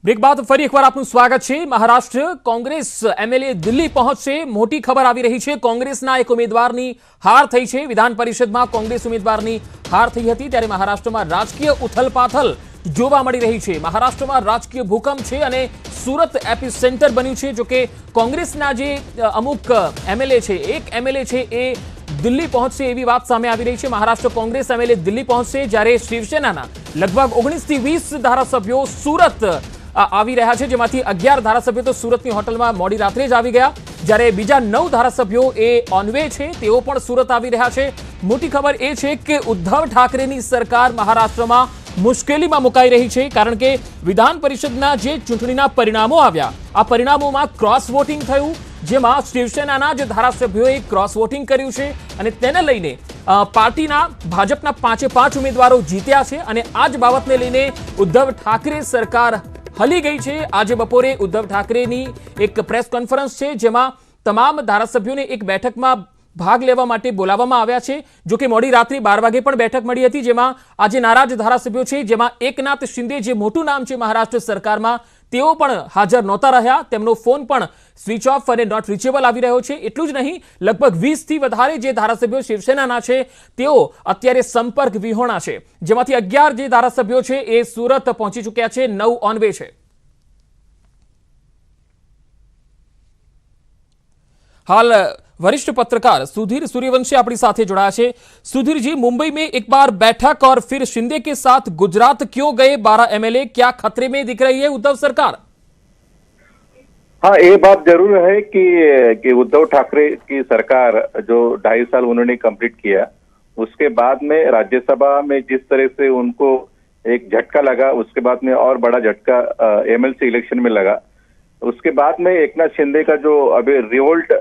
Break બાદ ફરી એકવાર આપનું સ્વાગત છે। મહારાષ્ટ્ર કોંગ્રેસ એમએલએ દિલ્હી પહોંચશે। મોટી ખબર આવી રહી છે। કોંગ્રેસના એક ઉમેદવારની હાર થઈ છે। વિધાન પરિષદમાં કોંગ્રેસ ઉમેદવારની હાર થઈ હતી ત્યારે મહારાષ્ટ્રમાં રાજકીય ઉથલપાથલ જોવા મળી રહી છે। મહારાષ્ટ્રમાં રાજકીય ભૂકંપ છે અને સુરત એપિસેન્ટર બન્યું છે। જો કે કોંગ્રેસના જે અમુક એમએલએ છે, એક એમએલએ છે એ દિલ્હી પહોંચશે એવી વાત સામે આવી રહી છે। મહારાષ્ટ્ર કોંગ્રેસ એમએલએ દિલ્હી પહોંચશે જ્યારે શિવસેનાના લગભગ 19 થી 20 ધારાસભ્યો સુરત આવી રહ્યા છે, જેમાંથી 11 ધારાસભ્યો તો સુરતની હોટલમાં મોડી રાત્રે જ આવી ગયા, જ્યારે બીજા 9 ધારાસભ્યો એ ઓનવે છે, તેઓ પણ સુરત આવી રહ્યા છે। મોટી ખબર એ છે કે ઉદ્ધવ ઠાકરેની સરકાર મહારાષ્ટ્રમાં મુશ્કેલીમાં મુકાઈ રહી છે, કારણ કે વિધાન પરિષદના જે ચૂંટણીના પરિણામો આવ્યા, આ પરિણામોમાં ક્રોસ વોટિંગ થયું, જેમાં શિવસેનાના જે ધારાસભ્યોએ ક્રોસ વોટિંગ કર્યું છે અને તેને લઈને પાર્ટીના ભાજપના 5 ઉમેદવારો જીત્યા છે અને આ જ બાબતને લઈને ઉદ્ધવ ઠાકરે સરકાર હલી ગઈ છે। આજે બપોરે ઉદ્ધવ ઠાકરેની એક પ્રેસ કોન્ફરન્સ છે, જેમાં તમામ ધારાસભ્યોને એક બેઠકમાં ભાગ લેવા માટે બોલાવવામાં આવ્યા છે। જો કે મોડી રાત્રે 12 વાગે પણ બેઠક મળી હતી, જેમાં આજે નારાજ ધારાસભ્યો છે, જેમાં એકનાથ શિંદે જે મોટું નામ છે મહારાષ્ટ્ર સરકારમાં, તેઓ પણ હાજર નહોતા રહ્યા। તેમનો ફોન પણ સ્વિચ ઓફ અને નોટ રીચેબલ આવી રહ્યો છે। એટલું જ નહીં, લગભગ 20 થી વધારે જે ધારાસભ્યો શિવસેનાના છે તેઓ અત્યારે સંપર્ક વિહોણા છે, જેમાંથી 11 જે ધારાસભ્યો છે એ સુરત પહોંચી ચૂક્યા છે, 9 ઓનવે છે। हाल वरिष्ठ पत्रकार सुधीर सूर्यवंशी अपनी साथे जुड़ा है। सुधीर जी, मुंबई में एक बार बैठक और फिर शिंदे के साथ गुजरात क्यों गए 12 एमएलए? क्या खतरे में दिख रही है उद्धव सरकार? हाँ, ये बात जरूर है कि उद्धव ठाकरे की सरकार जो 2.5 साल उन्होंने कंप्लीट किया, उसके बाद में राज्यसभा में जिस तरह से उनको एक झटका लगा, उसके बाद में और बड़ा झटका एमएलसी इलेक्शन में लगा। उसके बाद में एकनाथ शिंदे का जो अभी रिवोल्ट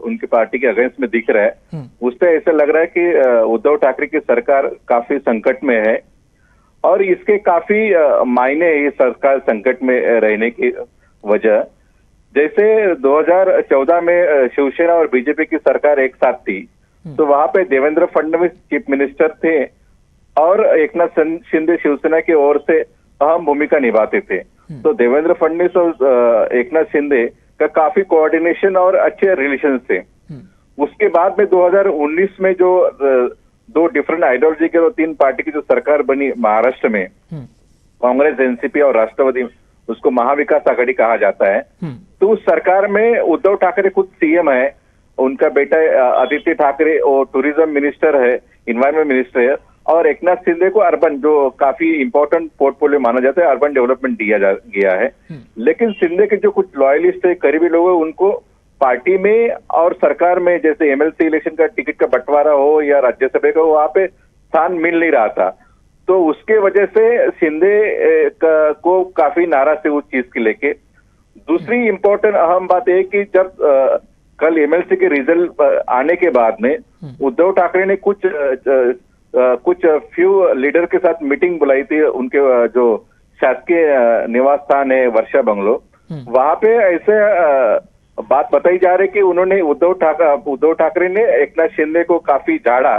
उनकी पार्टी के अगेंस्ट में दिख रहा है, उससे ऐसा लग रहा है कि उद्धव ठाकरे की सरकार काफी संकट में है और इसके काफी मायने है सरकार संकट में रहने की वजह। जैसे 2014 में शिवसेना और बीजेपी की सरकार एक साथ थी, तो वहां पे देवेंद्र फडणवीस चीफ मिनिस्टर थे और एकनाथ शिंदे शिवसेना की ओर से अहम भूमिका निभाते थे। तो देवेंद्र फडणवीस और एकनाथ शिंदे का काफी कोऑर्डिनेशन और अच्छे रिलेशन थे। उसके बाद में 2019 में जो 2 डिफरेंट आइडियोलॉजी के 3 पार्टी की जो सरकार बनी महाराष्ट्र में, कांग्रेस, एनसीपी और राष्ट्रवादी, उसको महाविकास आघाड़ी कहा जाता है। तो उस सरकार में उद्धव ठाकरे खुद सीएम है, उनका बेटा आदित्य ठाकरे और टूरिज्म मिनिस्टर है, इन्वायरमेंट मिनिस्टर है, और एकनाथ शिंदे को अर्बन, जो काफी इंपॉर्टेंट पोर्टफोलियो माना जाता है, अर्बन डेवलपमेंट दिया गया है। लेकिन शिंदे के जो कुछ लॉयलिस्ट है, करीबी लोग हैं, उनको पार्टी में और सरकार में, जैसे एमएलसी इलेक्शन का टिकट का बंटवारा हो या राज्यसभा का, वहां पे स्थान मिल नहीं रहा था। तो उसके वजह से शिंदे को काफी नाराज थे उस चीज के लेके। दूसरी इंपॉर्टेंट अहम बात है कि जब कल एमएलसी के रिजल्ट आने के बाद में उद्धव ठाकरे ने कुछ फ्यू लीडर के साथ मीटिंग बुलाई थी, उनके जो शासकीय निवास स्थान है वर्षा बंगलो, वहां पे ऐसे बात बताई जा रही कि उन्होंने उद्धव ठाकरे ने एकनाथ शिंदे को काफी झाड़ा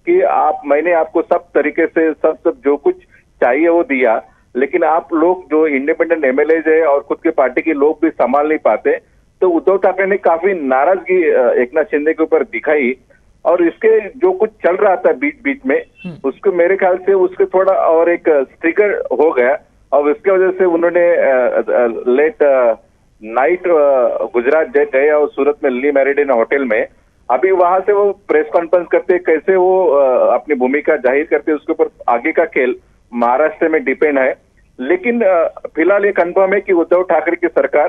कि मैंने आपको सब तरीके से सब जो कुछ चाहिए वो दिया, लेकिन आप लोग जो इंडिपेंडेंट एमएलए है और खुद के पार्टी के लोग भी संभाल नहीं पाते। तो उद्धव ठाकरे ने काफी नाराजगी एकनाथ शिंदे के ऊपर दिखाई और इसके जो कुछ चल रहा था बीच में, उसको मेरे ख्याल से उसके थोड़ा और एक स्ट्रिगर हो गया और इसके वजह से उन्होंने लेट नाइट गुजरात गए और सूरत में ली मेरिडियन होटल में, अभी वहां से वो प्रेस कॉन्फ्रेंस करते, कैसे वो अपनी भूमिका जाहिर करते, उसके ऊपर आगे का खेल महाराष्ट्र में डिपेंड है। लेकिन फिलहाल ये कंफर्म है कि उद्धव ठाकरे की सरकार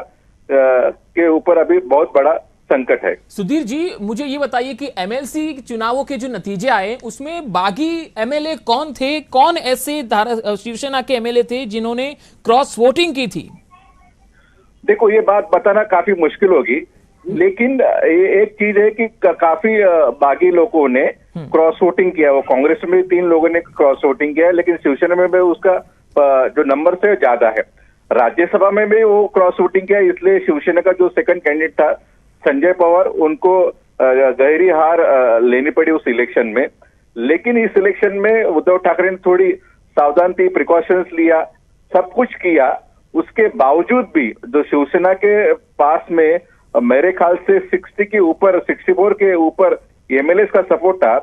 के ऊपर अभी बहुत बड़ा संकट है। सुधीर जी, मुझे ये बताइए कि एमएलसी चुनावों के जो नतीजे आए, उसमें बागी एमएलए कौन थे? कौन ऐसे शिवसेना के एमएलए थे जिन्होंने क्रॉस वोटिंग की थी? देखो, ये बात बताना काफी मुश्किल होगी, लेकिन एक चीज है कि काफी बागी लोगों ने क्रॉस वोटिंग किया। वो कांग्रेस में 3 लोगों ने क्रॉस वोटिंग किया है, लेकिन शिवसेना में भी उसका जो नंबर से ज्यादा है। राज्यसभा में भी वो क्रॉस वोटिंग किया, इसलिए शिवसेना का जो सेकंड कैंडिडेट था संजय पवार, उनको गहरी हार लेनी पड़ी उस इलेक्शन में। लेकिन इस इलेक्शन में उद्धव ठाकरे ने थोड़ी सावधान थी, प्रिकॉशंस लिया, सब कुछ किया उसके बावजूद भी जो शिवसेना के पास में मेरे ख्याल से 60 के ऊपर 64 के ऊपर एमएलए का सपोर्ट था,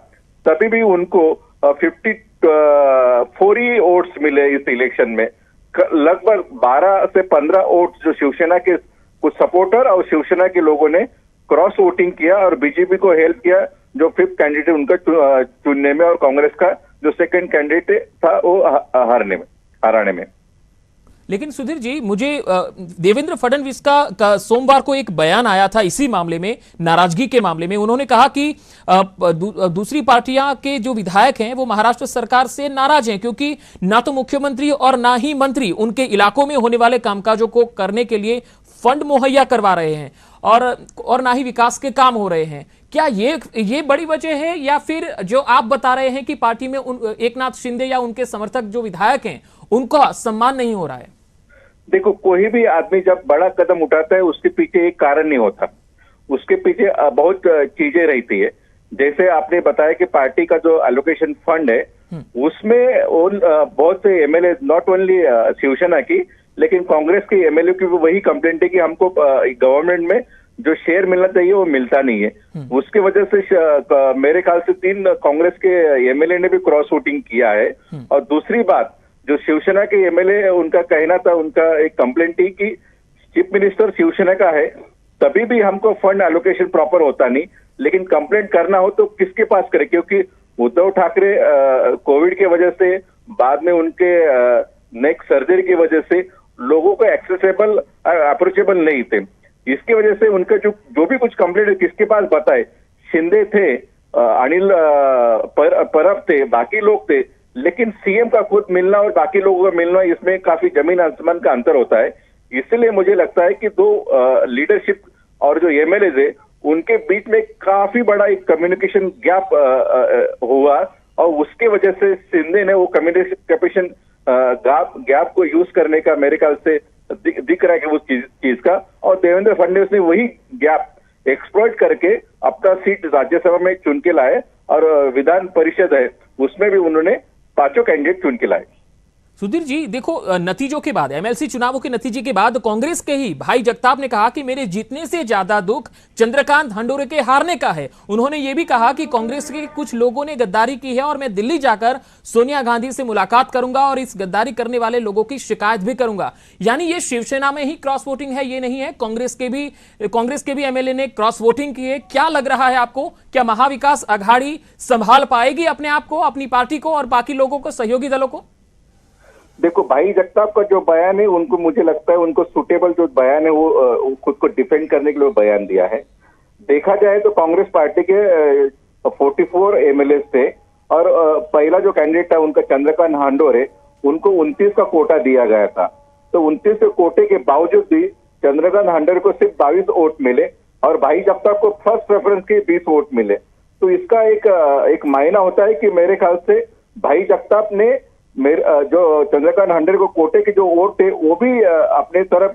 तभी भी उनको 54 ही वोट्स मिले इस इलेक्शन में। लगभग 12 से 15 वोट जो शिवसेना के कुछ सपोर्टर और शिवसेना के लोगों ने क्रॉस वोटिंग किया और बीजेपी को हेल्प किया जो 5th कैंडिडेट उनका चुनने में, और कांग्रेस का जो 2nd कैंडिडेट था वो हराने में। लेकिन सुधीर जी, मुझे देवेंद्र फडणवीस का सोमवार को एक बयान आया था इसी मामले में, नाराजगी के मामले में। उन्होंने कहा कि दूसरी पार्टियां के जो विधायक हैं वो महाराष्ट्र सरकार से नाराज हैं क्योंकि ना तो मुख्यमंत्री और ना ही मंत्री उनके इलाकों में होने वाले कामकाजों को करने के लिए फंड मुहैया करवा रहे हैं और ना ही विकास के काम हो रहे हैं। क्या ये बड़ी वजह है, या फिर जो आप बता रहे हैं कि पार्टी में एकनाथ शिंदे या उनके समर्थक जो विधायक हैं उनका सम्मान नहीं हो रहा है? देखो, कोई भी आदमी जब बड़ा कदम उठाता है उसके पीछे एक कारण नहीं होता, उसके पीछे बहुत चीजें रहती है। जैसे आपने बताया कि पार्टी का जो एलोकेशन फंड है उसमें बहुत से एमएलए, नॉट ओनली शिवसेना की लेकिन कांग्रेस के एमएलए की भी वही कंप्लेंट है कि हमको गवर्नमेंट में जो शेयर मिलना चाहिए वो मिलता नहीं है। उसकी वजह से मेरे ख्याल से 3 कांग्रेस के एमएलए ने भी क्रॉस वोटिंग किया है। और दूसरी बात, जो शिवसेना के एमएलए, उनका कहना था, उनका एक कंप्लेंट थी कि चीफ मिनिस्टर शिवसेना का है तभी भी हमको फंड एलोकेशन प्रॉपर होता नहीं, लेकिन कंप्लेंट करना हो तो किसके पास करे, क्योंकि उद्धव ठाकरे कोविड की वजह से, बाद में उनके नेक सर्जरी की वजह से लोगों को एक्सेसिबल अप्रोचेबल नहीं थे। इसकी वजह से उनका जो भी कुछ कंप्लेंट किसके पास बताए, शिंदे थे, अनिल परब थे, बाकी लोग थे, लेकिन सीएम का खुद मिलना और बाकी लोगों का मिलना, इसमें काफी जमीन आसमान का अंतर होता है। इसलिए मुझे लगता है कि 2 लीडरशिप और जो एमएलए है उनके बीच में काफी बड़ा एक कम्युनिकेशन गैप हुआ और उसके वजह से शिंदे ने वो कम्युनिकेशन गैप को यूज करने का मेरे ख्याल से दिख रहा है कि उस चीज का, और देवेंद्र फडणवीस ने वही गैप एक्सप्लॉइट करके अपना सीट राज्यसभा में चुन के लाए और विधान परिषद है उसमें भी उन्होंने 5 कैंडिडेट चुन के लाए। सुधीर जी, देखो, नतीजों के बाद, एमएलसी चुनावों के नतीजे के बाद कांग्रेस के ही भाई जगताप ने कहा कि मेरे जीतने से ज्यादा दुख चंद्रकांत हंडोरे के हारने का है। उन्होंने यह भी कहा कि कांग्रेस के कुछ लोगों ने गद्दारी की है और मैं दिल्ली जाकर सोनिया गांधी से मुलाकात करूंगा और इस गद्दारी करने वाले लोगों की शिकायत भी करूंगा। यानी ये शिवसेना में ही क्रॉस वोटिंग है, ये नहीं है कांग्रेस के भी एमएलए ने क्रॉस वोटिंग की है। क्या लग रहा है आपको, क्या महाविकास अघाड़ी संभाल पाएगी अपने आप को, अपनी पार्टी को और बाकी लोगों को, सहयोगी दलों को? देखो, भाई जगताप का जो बयान है उनको, मुझे लगता है उनको सुटेबल जो बयान है वो खुद को डिफेंड करने के लिए बयान दिया है। देखा जाए तो कांग्रेस पार्टी के 44 एमएलए थे और पहला जो कैंडिडेट था उनका चंद्रकांत हंडोरे, उनको 29 का कोटा दिया गया था। तो 29 के कोटे के बावजूद भी चंद्रकांत हंडोरे को सिर्फ 22 वोट मिले और भाई जगताप को फर्स्ट प्रेफरेंस के 20 वोट मिले। तो इसका एक मायना होता है कि मेरे ख्याल से भाई जगताप ने जो चंद्रकांत हंडोरे को कोटे के जो वोट थे वो भी अपने तरफ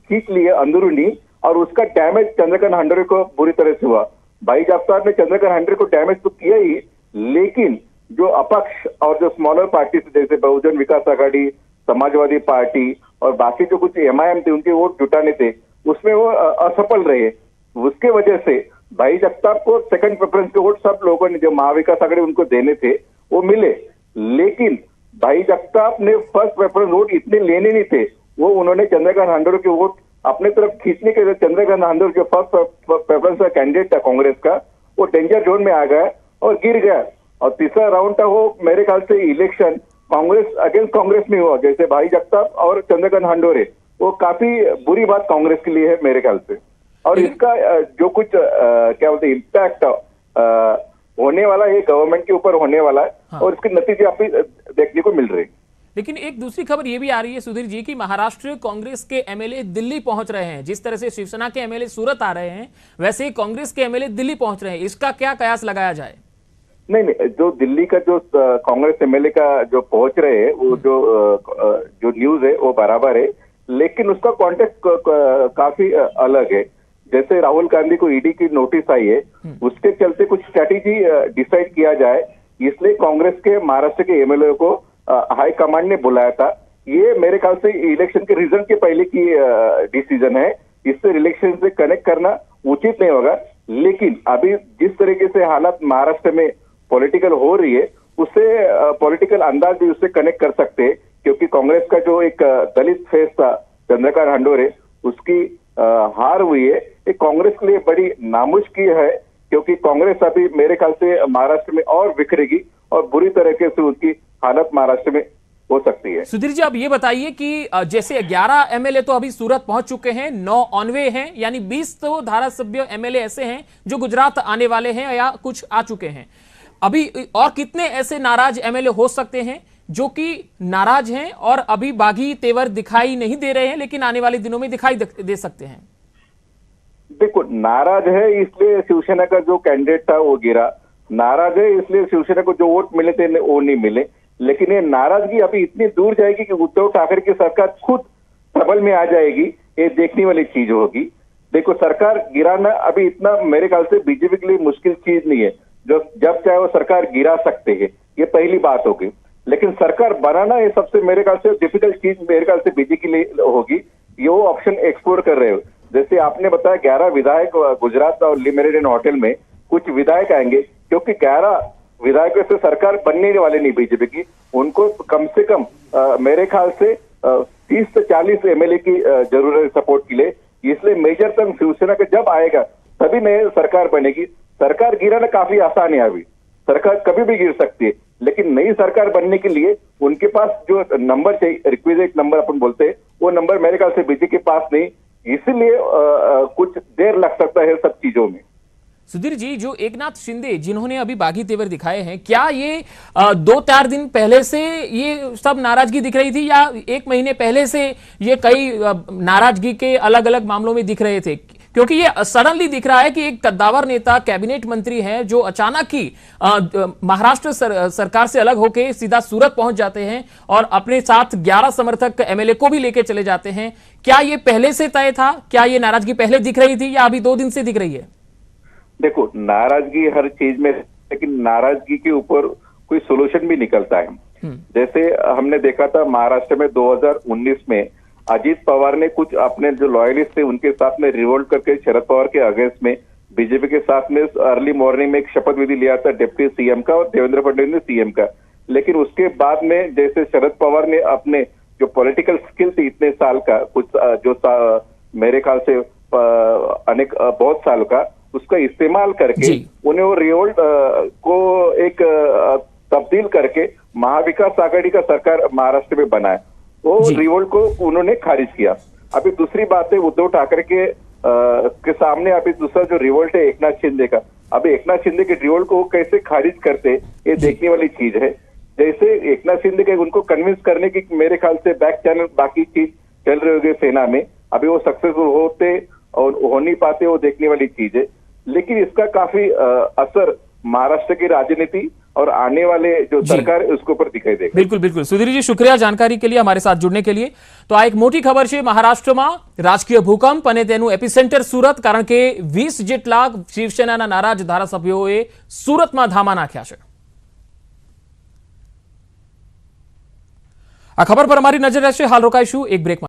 खींच लिए अंदरूनी, और उसका डैमेज चंद्रकांत हंडोरे को बुरी तरह से हुआ। भाई जगताप ने चंद्रकांत हंडोरे को डैमेज तो किया ही, लेकिन जो अपक्ष और जो स्मॉलर पार्टी जैसे बहुजन विकास आघाड़ी, समाजवादी पार्टी और बाकी जो कुछ एमआईएम थे उनके वोट जुटाने थे, उसमें वो असफल रहे। उसके वजह से भाई जगताप को 2nd प्रेफरेंस के वोट सब लोगों ने, जो महाविकास आघाड़ी उनको देने थे वो मिले, लेकिन भाई जगताप ने फर्स्ट प्रेफरेंस वोट इतने लेने नहीं थे, वो उन्होंने चंद्रकांत हंडोरे के वोट अपने तरफ खींचने के लिए चंद्रकांत हंडोरे जो फर्स्ट प्रेफरेंस का कैंडिडेट था कांग्रेस का, वो डेंजर जोन में आ गया और गिर गया। और तीसरा राउंड था वो मेरे ख्याल से इलेक्शन कांग्रेस अगेंस्ट कांग्रेस में हुआ, जैसे भाई जगताप और चंद्रकांत हंडोरे, वो काफी बुरी बात कांग्रेस के लिए है मेरे ख्याल से। और इसका जो कुछ क्या बोलते इम्पैक्ट होने वाला है गवर्नमेंट के ऊपर होने वाला है। हाँ। और इसके नतीजे आप देखने को मिल रहे हैं। लेकिन एक दूसरी खबर यह भी आ रही है सुधीर जी कि महाराष्ट्र कांग्रेस के एमएलए दिल्ली पहुंच रहे हैं। जिस तरह से शिवसेना के एमएलए सूरत आ रहे हैं, वैसे ही कांग्रेस के एमएलए दिल्ली पहुंच रहे हैं। इसका क्या कयास लगाया जाए? नहीं, जो दिल्ली का जो कांग्रेस एमएलए का जो पहुंच रहे हैं, वो जो न्यूज है वो बराबर है, लेकिन उसका कॉन्टेक्स्ट काफी अलग है। जैसे राहुल गांधी को ईडी की नोटिस आई है, उसके चलते कुछ स्ट्रैटेजी डिसाइड किया जाए, इसलिए कांग्रेस के महाराष्ट्र के एमएलए को हाई कमांड ने बुलाया था। ये मेरे ख्याल से इलेक्शन के रिजल्ट के पहले की डिसीजन है। इससे इलेक्शन से कनेक्ट करना उचित नहीं होगा। लेकिन अभी जिस तरीके से हालात महाराष्ट्र में पॉलिटिकल हो रही है, उससे पॉलिटिकल अंदाज भी उससे कनेक्ट कर सकते हैं, क्योंकि कांग्रेस का जो एक दलित फेस था चंद्रकांत हंडोरे, उसकी हार हुई है। ये कांग्रेस के लिए बड़ी नामुश्की है, क्योंकि कांग्रेस अभी मेरे ख्याल से महाराष्ट्र में और बिखरेगी और बुरी तरीके से उसकी हालत महाराष्ट्र में हो सकती है। सुधीर जी, अब ये बताइए कि जैसे 11 एमएलए तो अभी सूरत पहुंच चुके हैं, 9 ऑन वे हैं, यानी 20 तो धारासभ्य एमएलए ऐसे हैं जो गुजरात आने वाले हैं या कुछ आ चुके हैं। अभी और कितने ऐसे नाराज एमएलए हो सकते हैं जो कि नाराज हैं और अभी बागी तेवर दिखाई नहीं दे रहे हैं, लेकिन आने वाले दिनों में दिखाई दे सकते हैं? देखो, नाराज है इसलिए शिवसेना का जो कैंडिडेट था वो गिरा, नाराज है इसलिए शिवसेना को जो वोट मिले थे वो नहीं मिले। लेकिन ये नाराजगी अभी इतनी दूर जाएगी कि उद्धव ठाकरे की सरकार खुद ट्रबल में आ जाएगी, ये देखने वाली चीज होगी। देखो, सरकार गिराना अभी इतना मेरे ख्याल से बीजेपी के लिए मुश्किल चीज नहीं है। जो जब चाहे वो सरकार गिरा सकते हैं, ये पहली बात होगी। लेकिन सरकार बनाना ये सबसे मेरे ख्याल से डिफिकल्ट चीज मेरे ख्याल से बीजेपी के लिए होगी। ये वो ऑप्शन एक्सप्लोर कर रहे हो। जैसे आपने बताया 11 विधायक गुजरात और लिमेरिडियन होटल में कुछ विधायक आएंगे, क्योंकि 11 विधायकों से सरकार बनने वाले नहीं बीजेपी की। उनको कम से कम मेरे ख्याल से 30 से 40 एमएलए की जरूरत है सपोर्ट के लिए। इसलिए मेजर टर्म शिवसेना का जब आएगा तभी नई सरकार बनेगी। सरकार गिराना काफी आसान है, अभी सरकार कभी भी गिर सकती है। लेकिन नई सरकार बनने के लिए उनके पास जो नंबर चाहिए, रिक्विजिट नंबर अपन बोलते हैं, वो नंबर मेरे ख्याल से बीजेपी के पास नहीं। इसलिए कुछ देर लग सकता है सब चीजों में। सुधीर जी, जो एकनाथ शिंदे जिन्होंने अभी बागी तेवर दिखाए हैं, क्या ये 2-4 दिन पहले से ये सब नाराजगी दिख रही थी या 1 महीने पहले से ये कई नाराजगी के अलग अलग मामलों में दिख रहे थे? क्योंकि ये सडनली दिख रहा है कि एक कद्दावर नेता, कैबिनेट मंत्री हैं जो अचानक ही महाराष्ट्र सरकार से अलग होकर सीधा सूरत पहुंच जाते हैं और अपने साथ 11 समर्थक एमएलए को भी लेके चले जाते हैं। क्या ये पहले से तय था? क्या ये नाराजगी पहले दिख रही थी या अभी 2 दिन से दिख रही है? देखो, नाराजगी हर चीज में, लेकिन नाराजगी के ऊपर कोई सोल्यूशन भी निकलता है। जैसे हमने देखा था महाराष्ट्र में 2019 में अजीत पवार ने कुछ अपने जो लॉयलिस्ट थे उनके साथ में रिवोल्ट करके शरद पवार के अगेंस्ट में बीजेपी के साथ में अर्ली मॉर्निंग में एक शपथ विधि लिया था डिप्टी सीएम का और देवेंद्र फडणवीस ने सीएम का। लेकिन उसके बाद में जैसे शरद पवार ने अपने जो पॉलिटिकल स्किल थी इतने साल का, कुछ मेरे ख्याल से बहुत साल का, उसका इस्तेमाल करके उन्हें वो रिवोल्ट को एक तब्दील करके महाविकास आघाड़ी का सरकार महाराष्ट्र में बनाया। वो रिवोल्ट को उन्होंने खारिज किया। अभी दूसरी बात है उद्धव ठाकरे के सामने अभी दूसरा जो रिवोल्ट है एकनाथ शिंदे का। अभी एकनाथ शिंदे के रिवोल्ट को कैसे खारिज करते, ये देखने वाली चीज है। जैसे एकनाथ शिंदे के उनको कन्विंस करने की मेरे ख्याल से बैक चैनल बाकी चीज चल रही होगी सेना में, अभी वो सक्सेसफुल होते और हो नहीं पाते, वो देखने वाली चीज है। लेकिन इसका काफी असर महाराष्ट्र की राजनीति और आने वाले जो सरकार है उसके ऊपर दिखाई देगा। बिल्कुल बिल्कुल सुधीर जी, शुक्रिया जानकारी के लिए, हमारे साथ जुड़ने के लिए। तो આ એક મોટી ખબર છે મહારાષ્ટ્રમાં રાજકીય ભૂકંપ અને તેનું એપિસેન્ટર સુરત, કારણ કે 20 જેટલા શિવસેનાના નારાજ ધારાસભ્યોએ સુરતમાં ધામા નાખ્યા છે। આ ખબર પર અમારી નજર રહેશે। હાલ રોકાઈશું એક બ્રેકમાં।